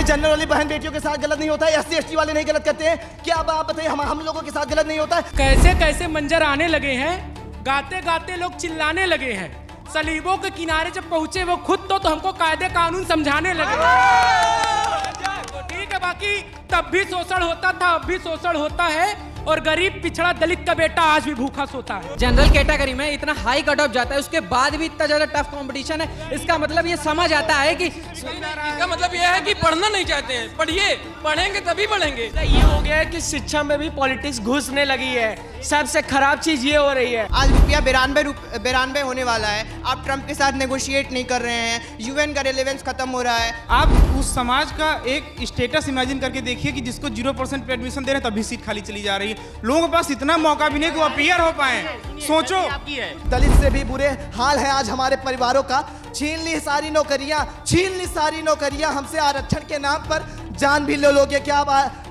General वाली बहन बेटियों के साथ गलत नहीं होता है? SC ST वाले नहीं गलत करते हैं क्या? अब आप बताइए, हम लोगों के साथ गलत नहीं होता है? कैसे कैसे मंजर आने लगे हैं, गाते गाते लोग चिल्लाने लगे हैं। सलीबों के किनारे जब पहुंचे वो खुद तो हमको कायदे कानून समझाने लगे। तो ठीक है, बाकी तब भी शोषण होता था, अब भी शोषण होता है, और गरीब पिछड़ा दलित का बेटा आज भी भूखा सोता है। जनरल कैटेगरी में इतना हाई कट ऑफ जाता है, उसके बाद भी इतना ज्यादा टफ कंपटीशन है। इसका मतलब ये समझ आता है कि इसका मतलब ये है कि पढ़ना नहीं चाहते हैं। पढ़िए, पढ़ेंगे तभी बढ़ेंगे। ये हो गया है कि शिक्षा में भी पॉलिटिक्स घुसने लगी है। सबसे खराब चीज ये हो रही है। आज रुपया 92 होने वाला है। आप ट्रंप के साथ नेगोशिएट नहीं कर रहे हैं। UN का रेलेवेंस खत्म हो रहा है। आप उस समाज का एक स्टेटस इमेजिन करके देखिए कि जिसको 0% पे एडमिशन दे रहे हैं तभी सीट खाली चली जा रही है। लोगों के पास इतना मौका भी नहीं कि वो अपीयर हो पाए। सोचो, दलित से भी बुरे हाल है आज हमारे परिवारों का। छीन ली सारी नौकरियां, छीन ली सारी नौकरियां हमसे आरक्षण के नाम पर। जान भी लोगे क्या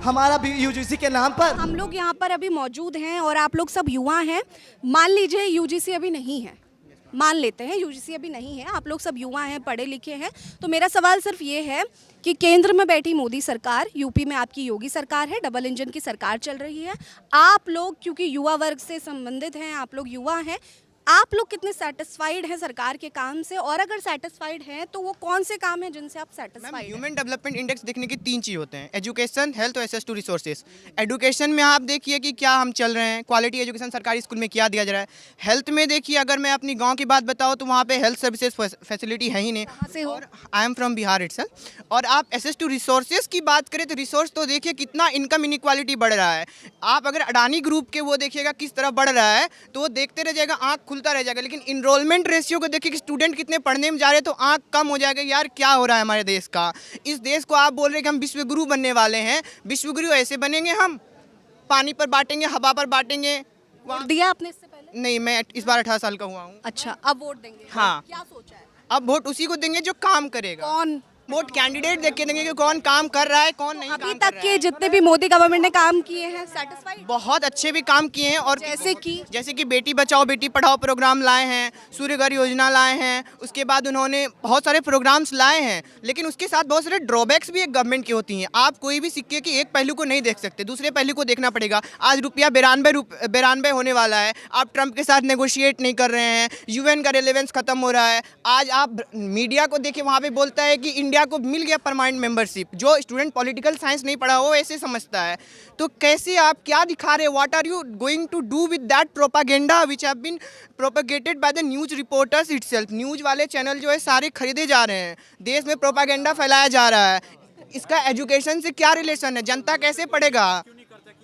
हमारा भी UGC के नाम पर? हम लोग यहाँ पर अभी मौजूद हैं और आप लोग सब युवा हैं। मान लीजिए UGC अभी नहीं है, मान लेते हैं UGC अभी नहीं है, आप लोग सब युवा हैं, पढ़े लिखे हैं, तो मेरा सवाल सिर्फ ये है कि केंद्र में बैठी मोदी सरकार, यूपी में आपकी योगी सरकार है, डबल इंजन की सरकार चल रही है। आप लोग क्योंकि युवा वर्ग से संबंधित हैं, आप लोग युवा हैं, आप लोग कितने सेटिस्फाइड हैं सरकार के काम से? और अगर सेटिस्फाइड हैं तो वो कौन से काम हैं जिनसे आप सेटिस्फाइड हैं? ह्यूमन डेवलपमेंट इंडेक्स देखने की 3 चीज़ होते हैं: एजुकेशन, हेल्थ और एक्सेस टू रिसोर्सेज। एजुकेशन में आप देखिए कि क्या हम चल रहे हैं, क्वालिटी एजुकेशन सरकारी स्कूल में क्या दिया जा रहा है। हेल्थ में देखिए, अगर मैं अपनी गांव की बात बताऊं तो वहाँ पे हेल्थ सर्विसेज फैसिलिटी है ही नहीं। कहाँ से हो? I am from Bihar itself. और आप एक्सेस टू रिसोर्सेज की बात करें तो रिसोर्स तो देखिए कितना इनकम इनइक्वालिटी बढ़ रहा है। आप अगर अडानी ग्रुप के वो देखिएगा किस तरह बढ़ रहा है तो वो देखते रह जाएगा, आँख खुलता रह जाएगा। लेकिन इनरोलमेंट रेशियो को देखिए कि स्टूडेंट कितने पढ़ने में जा रहे हैं तो आँख कम हो जाएगा। यार क्या हो रहा है हमारे देश का? इस देश को आप बोल रहे हैं कि हम विश्वगुरु बनने वाले हैं। विश्वगुरु ऐसे बनेंगे, हम पानी पर बांटेंगे, हवा पर बांटेंगे। वोट दिया आपने इससे पहले? नहीं, मैं इस बार 18 साल का हुआ हूँ। अच्छा, अब वोट देंगे? हाँ। क्या सोचा है? अब वोट उसी को देंगे जो काम करेगा। कौन? वोट कैंडिडेट देख के देंगे कि कौन काम कर रहा है, कौन नहीं। अभी तक के जितने भी मोदी गवर्नमेंट ने काम किए हैं, सेटिस्फाइड? बहुत अच्छे भी काम किए हैं। और जैसे कि बेटी बचाओ बेटी पढ़ाओ प्रोग्राम लाए हैं, सूर्य घर योजना लाए हैं, उसके बाद उन्होंने बहुत सारे प्रोग्राम्स लाए हैं। लेकिन उसके साथ बहुत सारे ड्रॉबैक्स भी एक गवर्नमेंट की होती हैं। आप कोई भी सिक्के के एक पहलू को नहीं देख सकते, दूसरे पहलू को देखना पड़ेगा। आज रुपया 92 होने वाला है। आप ट्रंप के साथ नेगोशिएट नहीं कर रहे हैं। UN का रेलेवेंस खत्म हो रहा है। आज आप मीडिया को देखिए, वहाँ पे बोलता है कि इंडिया को मिल गया परमानेंट मेंबरशिप। जो स्टूडेंट पॉलिटिकल साइंस नहीं पढ़ा वो ऐसे समझता है। तो कैसे आप क्या दिखा रहे हैं? What are you going to do with that propaganda which have been propagated by the news reporters itself? News वाले चैनल जो है सारे खरीदे जा रहे हैं, देश में प्रोपागेंडा फैलाया जा रहा है। इसका एजुकेशन से क्या रिलेशन है? जनता कैसे पढ़ेगा?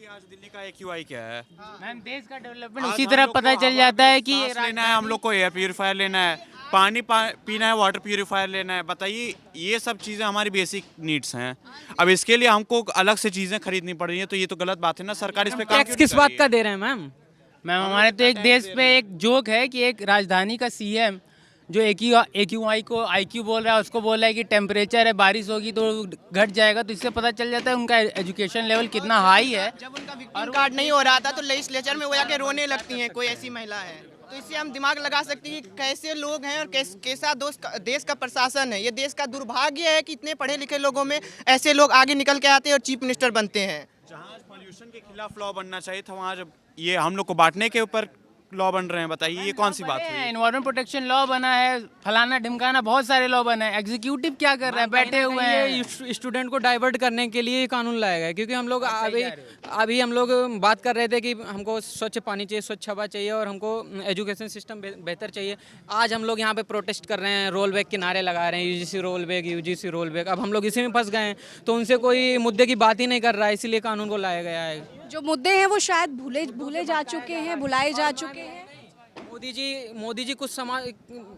आज दिल्ली का AQI क्या है? मैम, देश का डेवलपमेंट उसी तरह पता चल जाता है कि लेना है हम लोग को, एयर प्यूरिफायर लेना है, पानी पीना है, वाटर प्यूरिफायर लेना है। बताइए, ये सब चीज़ें हमारी बेसिक नीड्स हैं। अब इसके लिए हमको अलग से चीज़ें खरीदनी पड़ रही हैं, तो ये तो गलत बात है ना। सरकार इस पे काम टैक्स किस बात का दे रहे हैं मैम? मैम, हमारे तो एक देश पे एक जोक है कि एक राजधानी का CM जो AQI को IQ बोल रहा है, उसको बोल रहा है कि टेम्परेचर है, बारिश होगी तो घट जाएगा। तो इससे पता चल जाता है उनका एजुकेशन लेवल कितना हाई है। जब उनका विक्टिम कार्ड नहीं हो रहा था तो लेजिस्लेचर में वो जाके रोने लगती हैं, कोई ऐसी महिला है। तो इससे हम दिमाग लगा सकते हैं कि कैसे लोग हैं और कैसा देश का प्रशासन है। ये देश का दुर्भाग्य है कि इतने पढ़े लिखे लोगों में ऐसे लोग आगे निकल के आते हैं और चीफ मिनिस्टर बनते हैं। जहाँ पॉल्यूशन के खिलाफ लॉ बनना चाहिए था, वहाँ जब ये हम लोग को बांटने के ऊपर लॉ बन रहे हैं। बताइए, ये कौन सी बात है? एनवायरमेंट प्रोटेक्शन लॉ बना है, फलाना ढिमकाना बहुत सारे लॉ बना है। एग्जीक्यूटिव क्या कर रहा है? बैठे हुए हैं। स्टूडेंट को डाइवर्ट करने के लिए कानून लाया गया है। क्योंकि हम लोग अभी हम लोग बात कर रहे थे कि हमको स्वच्छ पानी चाहिए, स्वच्छ हवा चाहिए और हमको एजुकेशन सिस्टम बेहतर चाहिए। आज हम लोग यहाँ पे प्रोटेस्ट कर रहे हैं, रोल बैक के नारे लगा रहे हैं, UGC roll back, UGC roll back. अब हम लोग इसी में फंस गए हैं, तो उनसे कोई मुद्दे की बात ही नहीं कर रहा है, इसीलिए कानून को लाया गया है। जो मुद्दे हैं वो शायद भूले जा चुके हैं, भुलाए जा चुके हैं। मोदी जी कुछ समाज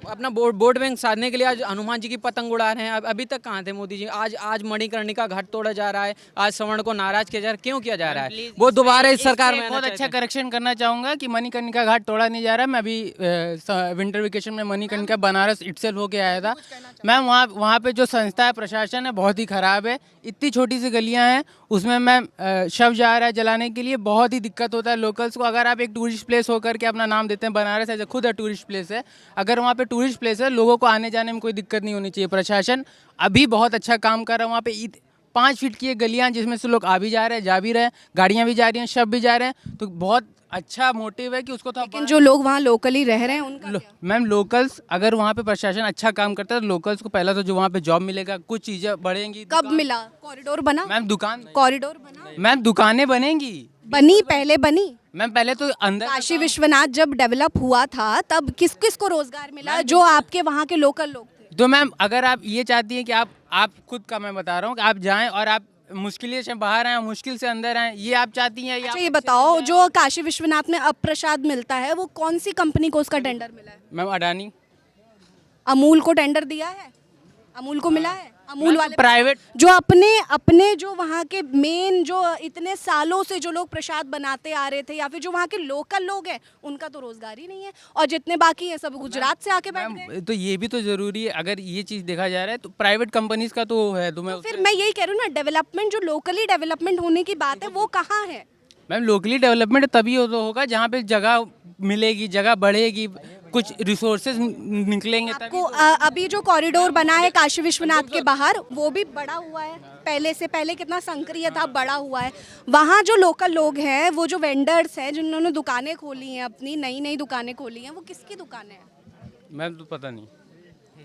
अपना वोट बैंक साधने के लिए आज हनुमान जी की पतंग उड़ा रहे हैं। अभी तक कहाँ थे मोदी जी? आज मणिकर्णिका घाट तोड़ा जा रहा है, आज सवर्ण को नाराज किया जा रहा है। क्यों किया जा रहा है? वो दोबारा इस सरकार में बहुत अच्छा करेक्शन करना चाहूँगा कि मणिकर्णिका घाट तोड़ा नहीं जा रहा है। मैं अभी विंटर वेकेशन में मणिकर्णिका बनारस इटसेल्फ होके आया था। मैम, वहाँ पे जो संस्था है, प्रशासन है, बहुत ही ख़राब है। इतनी छोटी सी गलियाँ हैं, उसमें मैम शव जा रहा है जलाने के लिए, बहुत ही दिक्कत होता है लोकल्स को। अगर आप एक टूरिस्ट प्लेस होकर के अपना नाम देते हैं, बनारस ऐसे खुद है टूरिस्ट प्लेस है, अगर वहाँ पे टूरिस्ट प्लेस है, लोगों को आने जाने में कोई दिक्कत नहीं होनी चाहिए। प्रशासन अभी बहुत अच्छा काम कर रहा है वहाँ पे। 5 फीट की ये गलियाँ जिसमें से लोग आ भी जा रहे हैं, जा भी रहे हैं, गाड़ियाँ भी जा रही हैं, शव भी जा रहे हैं, तो बहुत अच्छा मोटिव है कि उसको तो लेकिन जो लोग वहाँ लोकली रह रहे हैं उनका क्या? मैम लोकल्स, अगर वहाँ पे प्रशासन अच्छा काम करता है तो लोकल्स को पहला तो जो वहाँ पे जॉब मिलेगा, कुछ चीज़ें बढ़ेंगी। कब मिला? कॉरिडोर बना? मैम दुकान, कॉरिडोर बना? मैम दुकानें बनेंगी। बनी, पहले बनी। मैम पहले तो अंदर काशी विश्वनाथ जब डेवलप हुआ था तब किस किस को रोजगार मिला जो आपके वहाँ के लोकल लोग थे? तो मैम अगर आप ये चाहती हैं कि आप खुद का, मैं बता रहा हूँ कि आप जाएं और आप मुश्किल से बाहर आए, मुश्किल से अंदर आए, ये आप चाहती हैं? अच्छा ये बताओ, जो काशी विश्वनाथ में अब प्रसाद मिलता है वो कौन सी कंपनी को उसका टेंडर मिला है? मैम अडानी। अमूल को टेंडर दिया है? अमूल को मिला है? अमूल वाले प्राइवेट जो अपने जो वहाँ के मेन जो इतने सालों से जो लोग प्रसाद बनाते आ रहे थे या फिर जो वहाँ के लोकल लोग हैं उनका तो रोजगार ही नहीं है, और जितने बाकी हैं सब गुजरात से आके बैठ गए। तो ये भी तो जरूरी है, अगर ये चीज़ देखा जा रहा है तो प्राइवेट कंपनीज का तो है। तो मैं फिर मैं यही कह रही हूँ ना, डेवलपमेंट जो लोकली डेवलपमेंट होने की बात है वो कहाँ है? मैम लोकली डेवलपमेंट तभी होगा जहाँ पे जगह मिलेगी, जगह बढ़ेगी, कुछ रिसोर्सेज निकलेंगे तभी। आपको अभी जो कॉरिडोर बना है काशी विश्वनाथ के बाहर वो भी बड़ा हुआ है, पहले से पहले कितना संक्रिय था, बड़ा हुआ है। वहाँ जो लोकल लोग हैं, वो जो वेंडर्स हैं जिन्होंने दुकानें खोली हैं, अपनी नई नई दुकानें खोली हैं, वो किसकी दुकानें हैं? मैम तो पता नहीं।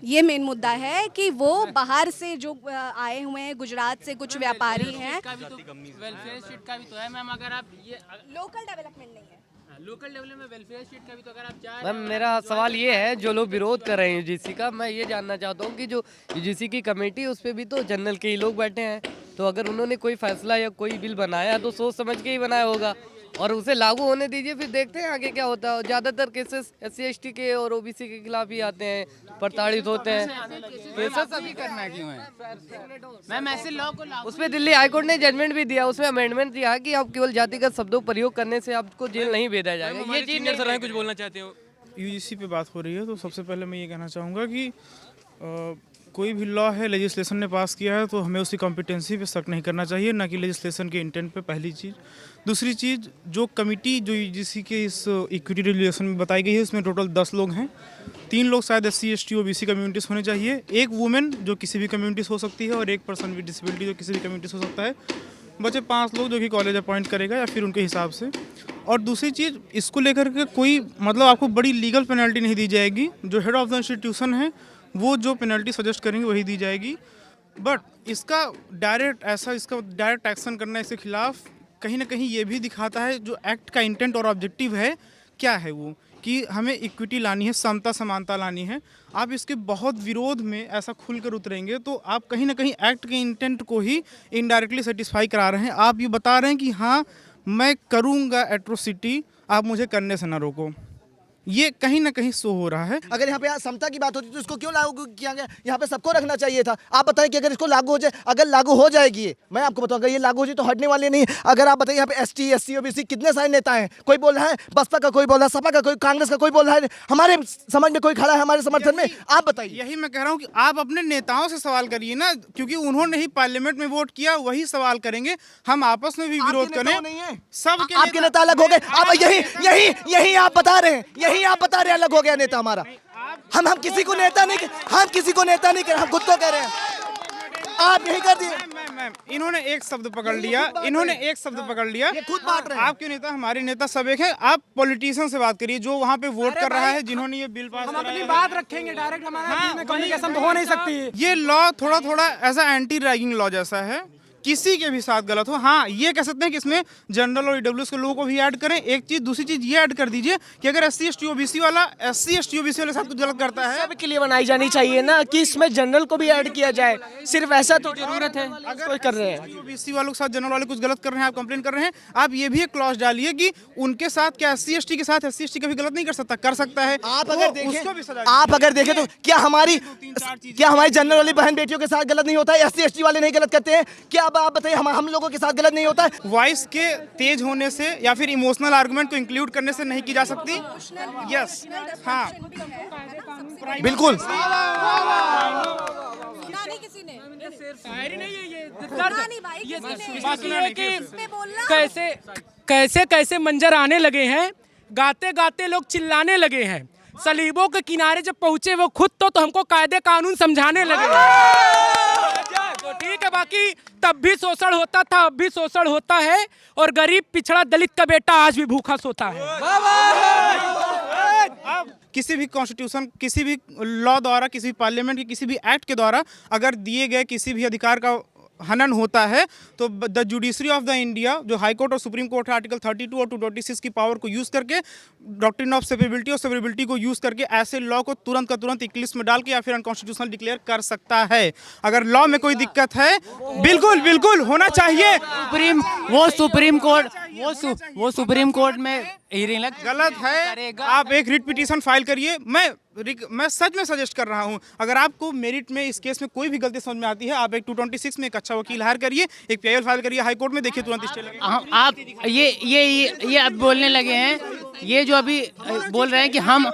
ये मेन मुद्दा है कि वो बाहर से जो आए हुए हैं, गुजरात से कुछ व्यापारी हैं। वेलफेयर स्टेट का भी तो है मैम, अगर आप ये लोकल डेवलपमेंट नहीं है। लोकल डेवलपमेंट वेलफेयर स्टेट का भी तो, अगर आप चाह मैम मेरा सवाल ये है, जो लोग विरोध कर रहे हैं यूजीसी का, मैं ये जानना चाहता हूँ कि जो यूजीसी की कमेटी है उस पर भी तो जनरल के ही लोग बैठे हैं, तो अगर उन्होंने कोई फैसला या कोई बिल बनाया तो सोच समझ के ही बनाया होगा, और उसे लागू होने दीजिए, फिर देखते हैं आगे क्या होता है। ज़्यादातर केसेस SC/ST के और OBC के खिलाफ ही आते हैं, प्रताड़ित होते हैं। केसेस अभी करना क्यों है मैम? ऐसे लॉ को लागू उसमें दिल्ली हाईकोर्ट ने जजमेंट भी दिया, उसमें अमेंडमेंट दिया है कि आप केवल जातिगत शब्दों प्रयोग करने से आपको जेल नहीं भेजा जाएगा। ये चीज़ सर हैं, कुछ बोलना चाहते हो? यूजीसी पे बात हो रही है तो सबसे पहले मैं ये कहना चाहूँगा कि कोई भी लॉ है, लेजिस्लेशन ने पास किया है तो हमें उसकी कॉम्पिटेंसी पे शक नहीं करना चाहिए, ना कि लेजिस्लेशन के इंटेंट पे, पहली चीज़। दूसरी चीज़, जो कमिटी जो यूजीसी के इस इक्विटी रेगुलेशन में बताई गई है उसमें टोटल 10 लोग हैं। 3 लोग शायद SC/ST OBC कम्युनिटीज़ होने चाहिए, एक वुमेन जो किसी भी कम्युनिटीज़ हो सकती है, और एक पर्सन विद डिसेबिलिटी जो किसी भी कम्युनिटीज़ हो सकता है। बचे 5 लोग जो कि कॉलेज अपॉइंट करेगा या फिर उनके हिसाब से। और दूसरी चीज़, इसको लेकर के कोई मतलब आपको बड़ी लीगल पेनल्टी नहीं दी जाएगी, जो हेड ऑफ द इंस्टीट्यूशन है वो जो पेनल्टी सजेस्ट करेंगे वही दी जाएगी। बट इसका डायरेक्ट एक्शन करना इसके खिलाफ कहीं ना कहीं ये भी दिखाता है जो एक्ट का इंटेंट और ऑब्जेक्टिव है क्या है, वो कि हमें इक्विटी लानी है, समता समानता लानी है। आप इसके बहुत विरोध में ऐसा खुलकर उतरेंगे तो आप कहीं ना कहीं एक्ट के इंटेंट को ही इनडायरेक्टली सेटिस्फाई करा रहे हैं। आप ये बता रहे हैं कि हाँ मैं करूँगा एट्रोसिटी, आप मुझे करने से ना रोको, ये कहीं ना कहीं शो हो रहा है। अगर यहाँ पे समता की बात होती तो इसको क्यों लागू किया गया? यहाँ पे सबको रखना चाहिए था। आप बताएं कि अगर इसको लागू हो जाए, अगर लागू हो जाएगी ये, मैं आपको बताऊंगा ये लागू हो जाए तो हटने वाले नहीं। अगर आप बताइए यहाँ पे ST SC OBC कितने सारे नेता हैं, कोई बोल रहा है बसपा का, कोई बोल रहा है सपा का, कोई कांग्रेस का, कोई बोल रहा है हमारे समझ में कोई खड़ा है हमारे समर्थन में। आप बताइए। यही मैं कह रहा हूँ कि आप अपने नेताओं से सवाल करिए ना, क्योंकि उन्होंने ही पार्लियामेंट में वोट किया, वही सवाल करेंगे। हम आपस में भी विरोध करें, सब आपके नेता अलग हो गए। आप यही आप बता रहे हैं, यही आप बता रहे हैं अलग हो गया नेता हमारा। हम किसी को नेता नहीं, हम किसी को नेता नहीं कर, हम खुद को कह रहे हैं। आप यही कर दिए। इन्होंने एक शब्द पकड़ लिया, ये खुद बांट रहे हैं। आपके नेता हमारे नेता सब एक है। आप पॉलिटिशियन से बात करिए जो वहाँ पे वोट कर रहा है, जिन्होंने ये बिल पास कराया है। बात रखेंगे डायरेक्ट, हमारा कम्युनिकेशन तो हो नहीं सकती। ये लॉ थोड़ा ऐसा एंटी रैगिंग लॉ जैसा है, किसी के भी साथ गलत हो। हाँ ये कह सकते हैं कि इसमें जनरल और EWS के लोगों को भी ऐड करें, एक चीज। दूसरी चीज ये ऐड कर दीजिए कि अगर SC/ST OBC वाला SC/ST OBC वाले साथ कुछ गलत करता है, सब के लिए बनाई जानी चाहिए ना, कि इसमें जनरल को भी ऐड किया जाए। सिर्फ ऐसा तो जरूरत है, कोई कर रहे हैं OBC वालों के साथ जनरल वाले कुछ गलत कर रहे हैं, आप कंप्लेन कर रहे हैं, आप ये भी एक क्लॉज डालिए कि उनके साथ क्या SC/ST के साथ SC/ST कभी गलत नहीं कर सकता, कर सकता है। आप अगर देखें तो क्या हमारी जनरल वाली बहन बेटियों के साथ गलत नहीं होता है? SC/ST वाले नहीं गलत करते हैं क्या? आप बताइए, हम लोगों के साथ गलत नहीं होता है? वॉइस के तेज होने से या फिर इमोशनल आर्गुमेंट को इंक्लूड करने से नहीं की जा सकती। यस, हाँ बिल्कुल। सुना नहीं किसी ने, शायरी नहीं है ये, कैसे कैसे मंजर आने लगे हैं, गाते गाते लोग चिल्लाने लगे हैं। सलीबों के किनारे जब पहुंचे वो खुद तो हमको कायदे कानून समझाने लगे। तो ठीक है, बाकी तब भी शोषण होता था, अब भी शोषण होता है, और गरीब पिछड़ा दलित का बेटा आज भी भूखा सोता है। अब किसी भी कॉन्स्टिट्यूशन, किसी भी लॉ द्वारा, किसी भी पार्लियामेंट के किसी भी एक्ट के द्वारा अगर दिए गए किसी भी अधिकार का हनन होता है तो the judiciary of the India, जो हाई कोर्ट और सुप्रीम कोर्ट है, आर्टिकल 32 और 226 की पावर को यूज़ करके, डॉक्ट्रिन ऑफ सेवरेबिलिटी और सेवरेबिलिटी को यूज़ करके ऐसे लॉ को तुरंत का तुरंत एक लिस्ट में डाल के या फिर अनकॉन्स्टिट्यूशनल डिक्लेयर कर सकता है। अगर लॉ में कोई दिक्कत है, बिल्कुल बिल्कुल होना चाहिए। वो सुप्रीम कोर्ट में हियरिंग गलत है। आप एक रिट पिटीशन फाइल करिए। मैं सच में सजेस्ट कर रहा हूं, अगर आपको मेरिट में इस केस में कोई भी गलती समझ में आती है, आप एक 226 में एक अच्छा वकील हायर करिए, एक पीआईएल फाइल करिए हाई कोर्ट में, देखिए तुरंत स्टे लगेगा। आप ये अब बोलने लगे हैं, ये जो अभी बोल रहे हैं कि हम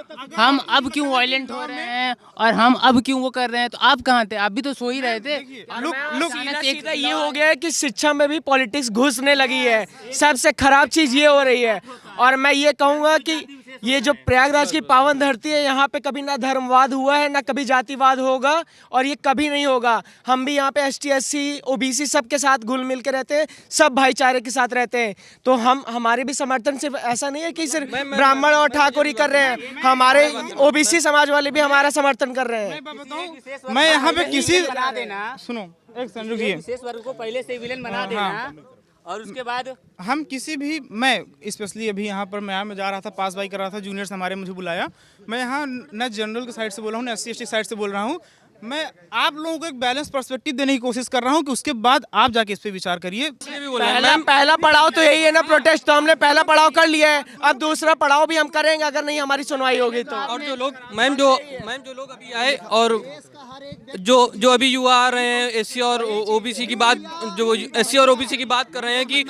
अब क्यों वायलेंट हो रहे हैं और हम अब क्यों वो कर रहे हैं, तो आप कहाँ थे? आप भी तो सो ही रहे थे। सीधा ये हो गया है कि शिक्षा में भी पॉलिटिक्स घुसने लगी है। सबसे खराब चीज़ ये हो रही है। और मैं ये कहूँगा कि ये जो प्रयागराज की पावन धरती है, यहाँ पे कभी ना धर्मवाद हुआ है, ना कभी जातिवाद होगा, और ये कभी नहीं होगा। हम भी यहाँ पे ST SC OBC सब के साथ घुल मिल के रहते हैं, सब भाईचारे के साथ रहते हैं। तो हमारे भी समर्थन सिर्फ ऐसा नहीं है कि सिर्फ ब्राह्मण और ठाकुर ही कर रहे हैं, हमारे OBC समाज वाले भी हमारा समर्थन कर रहे हैं। मैं यहाँ पे किसी सुनो एक सेकंड रुकिए, विशेष वर्ग को पहले से विलेन बना देना, और उसके बाद हम किसी भी, मैं स्पेशली अभी यहाँ पर मैं जा रहा था, पास बाई कर रहा था, जूनियर्स हमारे मुझे बुलाया। मैं यहाँ न जनरल की साइड से बोल रहा हूँ, न SC ST साइड से बोल रहा हूँ। मैं आप लोगों को एक बैलेंस पर्सपेक्टिव देने की कोशिश कर रहा हूँ कि उसके बाद आप जाके इस पे विचार करिए। पहला पड़ाव तो यही है ना, प्रोटेस्ट। तो हमने पहला पड़ाव कर लिया है, अब दूसरा पड़ाव भी हम करेंगे अगर नहीं हमारी सुनवाई होगी तो। और जो लोग जो लोग अभी आए और जो अभी युवा आ रहे हैं, SC और OBC की बात, जो SC और OBC की बात कर रहे हैं कि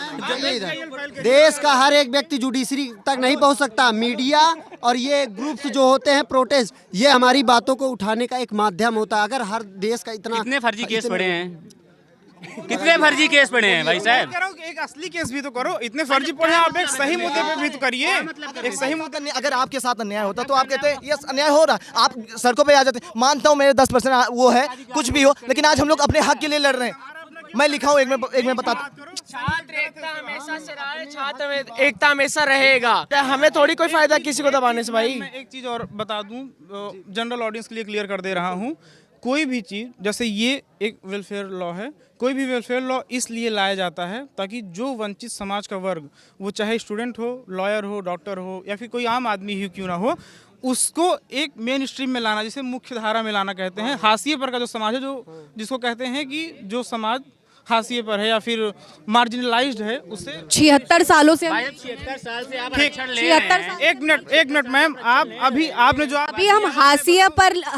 देश का हर एक व्यक्ति जुडिशरी तक नहीं पहुंच सकता। मीडिया और ये ग्रुप्स जो होते हैं प्रोटेस्ट, ये हमारी बातों को उठाने का एक माध्यम होता है। अगर हर देश का इतना कितने फर्जी केस पड़े हैं, कितने फर्जी केस पड़े हैं भाई साहब? एक असली केस भी तो करो, इतने फर्जी पड़े, आप एक सही मुद्दे पे भी तो करिए। एक सही मुद्दा, अगर आपके साथ अन्याय होता तो आप कहते हैं यस अन्याय हो रहा, आप सड़कों पे आ जाते। मानता हूँ मेरे 10% वो है, कुछ भी हो, लेकिन आज हम लोग अपने हक के लिए लड़ रहे हैं। मैं लिखा हूँ, एक में बताता, छात्र एकता हमेशा से रहा है, छात्र एकता हमेशा रहेगा। हमें थोड़ी कोई फायदा किसी को दबाने से भाई। मैं एक चीज़ और बता दूं, जनरल ऑडियंस के लिए क्लियर कर दे रहा हूं, कोई भी चीज़, जैसे ये एक वेलफेयर लॉ है, कोई भी वेलफेयर लॉ इसलिए लाया जाता है ताकि जो वंचित समाज का वर्ग, वो चाहे स्टूडेंट हो, लॉयर हो, डॉक्टर हो, या फिर कोई आम आदमी ही क्यों ना हो, उसको एक मेन स्ट्रीम में लाना, जिसे मुख्य धारा में लाना कहते हैं। हाशिए पर का जो समाज है, जो जिसको कहते हैं कि जो समाज हाशिए पर है या फिर मार्जिनलाइज्ड है, उससे 76 सालों से 76 साल से आप ठीक, आरक्षण ले रहे हैं। एक मिनट मैम, आप अभी जो अभी हम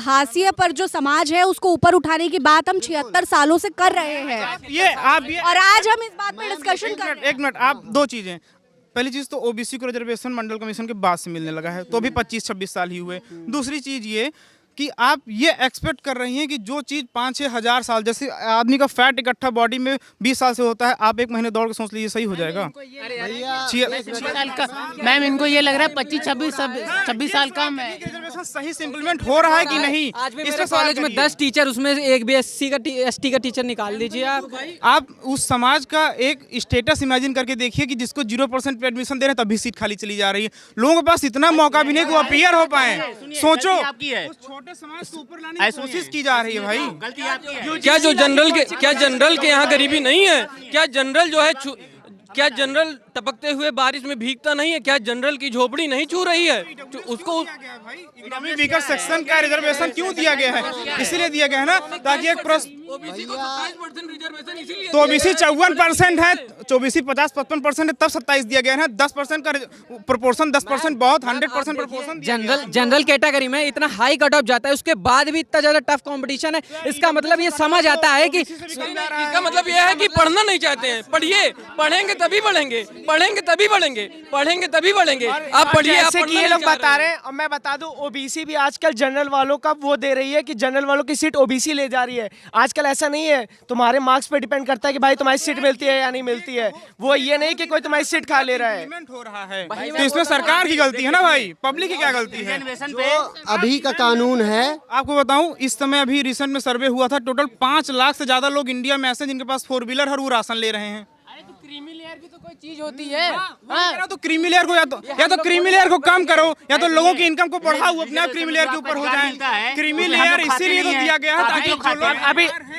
हाशिए पर जो समाज है उसको ऊपर उठाने की बात हम 76 सालों से कर रहे हैं। और आज हम इस बात पे डिस्कशन कर रहे हैं। एक मिनट, आप दो चीजें, पहली चीज तो OBC को रिजर्वेशन मंडल कमीशन के बाद से मिलने लगा है, तो अभी 25-26 साल ही हुए। दूसरी चीज ये कि आप ये एक्सपेक्ट कर रही हैं कि जो चीज़ 5-6 हज़ार साल, जैसे आदमी का फैट इकट्ठा बॉडी में 20 साल से होता है, आप एक महीने दौड़ के सोच लीजिए सही हो जाएगा। मैम इनको ये लग रहा है 25-26 साल कम है। रिजर्वेशन सही से इम्प्लीमेंट हो रहा है कि नहीं? आज भी मेरे कॉलेज में 10 टीचर, उसमें एक भी ST का टीचर निकाल दीजिए आप उस समाज का एक स्टेटस इमेजिन करके देखिए कि जिसको 0% पे एडमिशन दे रहे हैं तभी सीट खाली चली जा रही है। लोगों के पास इतना मौका भी नहीं कि वो अपीयर हो पाए। सोचो, छोटे समाज को ऊपर लाने की कोशिश की जा रही है भाई। क्या जनरल के यहाँ गरीबी नहीं है? क्या जनरल टपकते हुए बारिश में भीगता नहीं है? क्या जनरल की झोपड़ी नहीं छू रही है? उसको इकोनॉमिक वीकर सेक्शन का रिजर्वेशन क्यों दिया गया है? इसीलिए दिया गया है ना, ताकि एक OBC को 27% रिजर्वेशन इसीलिए तो OBC 54% है, OBC 50-55% है, तब 27 दिया गया है। 10% का प्रोपोर्शन, 10% बहुत, 100% प्रोपोर्शन। जनरल कैटेगरी में इतना हाई कट ऑफ जाता है, उसके बाद भी इतना ज्यादा टफ कंपटीशन है। इसका मतलब ये समझ आता है कि इसका मतलब ये है कि पढ़ना नहीं चाहते हैं। पढ़िए, पढ़ेंगे तभी बढ़ेंगे, पढ़ेंगे तभी बढ़ेंगे, पढ़ेंगे तभी बढ़ेंगे। आप पढ़िए, जैसे कि ये लोग बता रहे हैं। और मैं बता दूं, OBC भी आजकल जनरल वालों का वो दे रही है कि जनरल वालों की सीट OBC ले जा रही है। आजकल ऐसा नहीं है, तुम्हारे मार्क्स पे डिपेंड करता है कि भाई तुम्हारी सीट मिलती है या नहीं मिलती है। है, वो ये नहीं कि कोई तुम्हारी सीट खा ले रहा है। इम्प्लीमेंट हो रहा है तो इसमें सरकार की गलती है ना भाई, पब्लिक की क्या गलती है? जो अभी का कानून है, आपको बताऊं, इस समय अभी रिसेंट में सर्वे हुआ था, टोटल 5 लाख से ज्यादा लोग इंडिया में ऐसे हैं जिनके पास 4 व्हीलर है और वो राशन ले रहे हैं। क्रीमी लेयर की तो कोई चीज होती है। तो क्रीमी लेयर को या तो क्रीमी लेयर को कम करो या तो लोगों की इनकम को बढ़ाओ, अपने आप क्रीमी लेयर के ऊपर हो जाए। क्रीमी लेयर इसीलिए तो दिया गया है ताकि जो लोग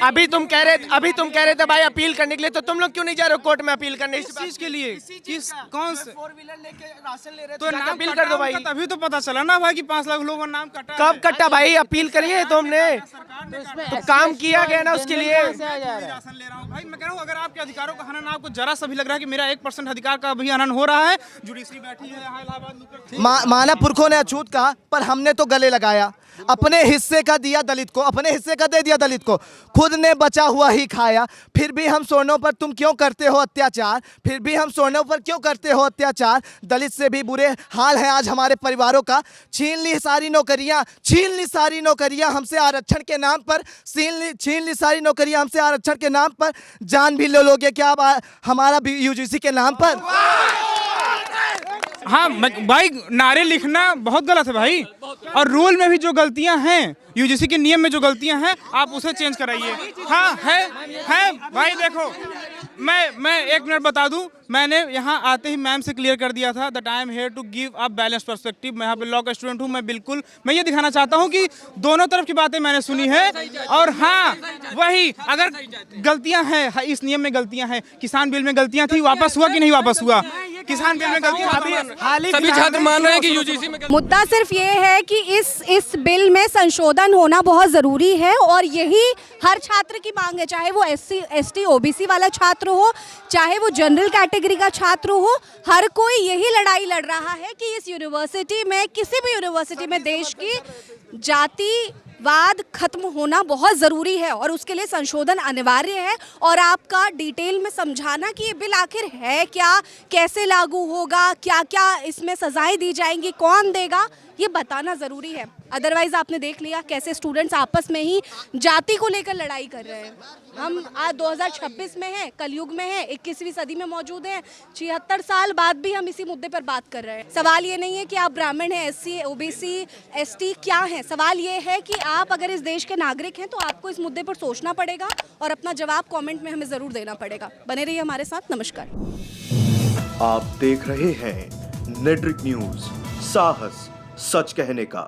अभी तुम कह रहे थे भाई अपील करने के लिए, तो तुम लोग क्यों नहीं जा रहे हो कोर्ट में अपील करने? इस चीज के लिए किस कौन से 4 व्हीलर लेके राशन ले रहे तो नाम अपील कर दो भाई। तभी तो पता चला ना भाई कि 5 लाख लोगों का नाम कटा। कब कटा भाई? अपील करिए तो हमने तो काम किया गया ना उसके लिए। राशन ले रहा हूँ भाई, मैं कह रहा हूँ अगर आपके अधिकारों का हनन आपको जरा सा भी लग रहा है कि मेरा 1% अधिकार का भी हनन हो रहा है, जुडिशरी बैठी है यहाँ इलाहाबाद। माना पुरखों ने अछूत कहा, पर हमने तो गले लगाया। अपने हिस्से का दिया दलित को, अपने हिस्से का दे दिया दलित को, खुद ने बचा हुआ ही खाया। फिर भी हम सोनों पर तुम क्यों करते हो अत्याचार, फिर भी हम सोनों पर क्यों करते हो अत्याचार। दलित से भी बुरे हाल है आज हमारे परिवारों का। छीन ली सारी नौकरियां, छीन ली सारी नौकरियां हमसे आरक्षण के नाम पर, छीन ली सारी नौकरियां हमसे आरक्षण के नाम पर। जान भी लोगे क्या हमारा यूजीसी के नाम पर? हाँ भाई, नारे लिखना बहुत गलत है भाई, और रूल में भी जो गलतियां हैं, यूजीसी के नियम में जो गलतियां हैं, आप उसे चेंज कराइए। हाँ है भाई। देखो मैं 1 मिनट बता दूं, मैंने यहाँ आते ही मैम से क्लियर कर दिया था that I am here to give a balance perspective. मैं यहाँ पे लॉ का स्टूडेंट हूँ, मैं ये दिखाना चाहता हूँ कि दोनों तरफ की बातें मैंने सुनी है। और हाँ वही, अगर गलतियां हैं, इस नियम में गलतियां हैं, किसान बिल में गलतियां थी, वापस हुआ कि नहीं वापस हुआ? किसान बिल में गलतियां सभी छात्र मान रहे हैं कि यूजीसी में मुद्दा सिर्फ ये है कि इस बिल में संशोधन होना बहुत ज़रूरी है और यही हर छात्र की मांग है, चाहे वो SC ST OBC वाला छात्र हो, चाहे वो जनरल कैटेगरी का छात्र हो। हर कोई यही लड़ाई लड़ रहा है कि इस यूनिवर्सिटी में, किसी भी यूनिवर्सिटी में देश की जातिवाद खत्म होना बहुत ज़रूरी है और उसके लिए संशोधन अनिवार्य है। और आपका डिटेल में समझाना कि ये बिल आखिर है क्या, कैसे लागू होगा, क्या क्या इसमें सजाएं दी जाएंगी, कौन देगा, ये बताना ज़रूरी है। अदरवाइज़ आपने देख लिया कैसे स्टूडेंट्स आपस में ही जाति को लेकर लड़ाई कर रहे हैं। हम आज 2026 में हैं, कलयुग में हैं, 21वीं सदी में मौजूद हैं। 76 साल बाद भी हम इसी मुद्दे पर बात कर रहे हैं। सवाल ये नहीं है कि आप ब्राह्मण हैं, SC OBC ST क्या हैं। सवाल ये है कि आप अगर इस देश के नागरिक हैं तो आपको इस मुद्दे पर सोचना पड़ेगा और अपना जवाब कमेंट में हमें ज़रूर देना पड़ेगा। बने रहिए हमारे साथ। नमस्कार। आप देख रहे हैं नेट्रिक न्यूज, साहस सच कहने का।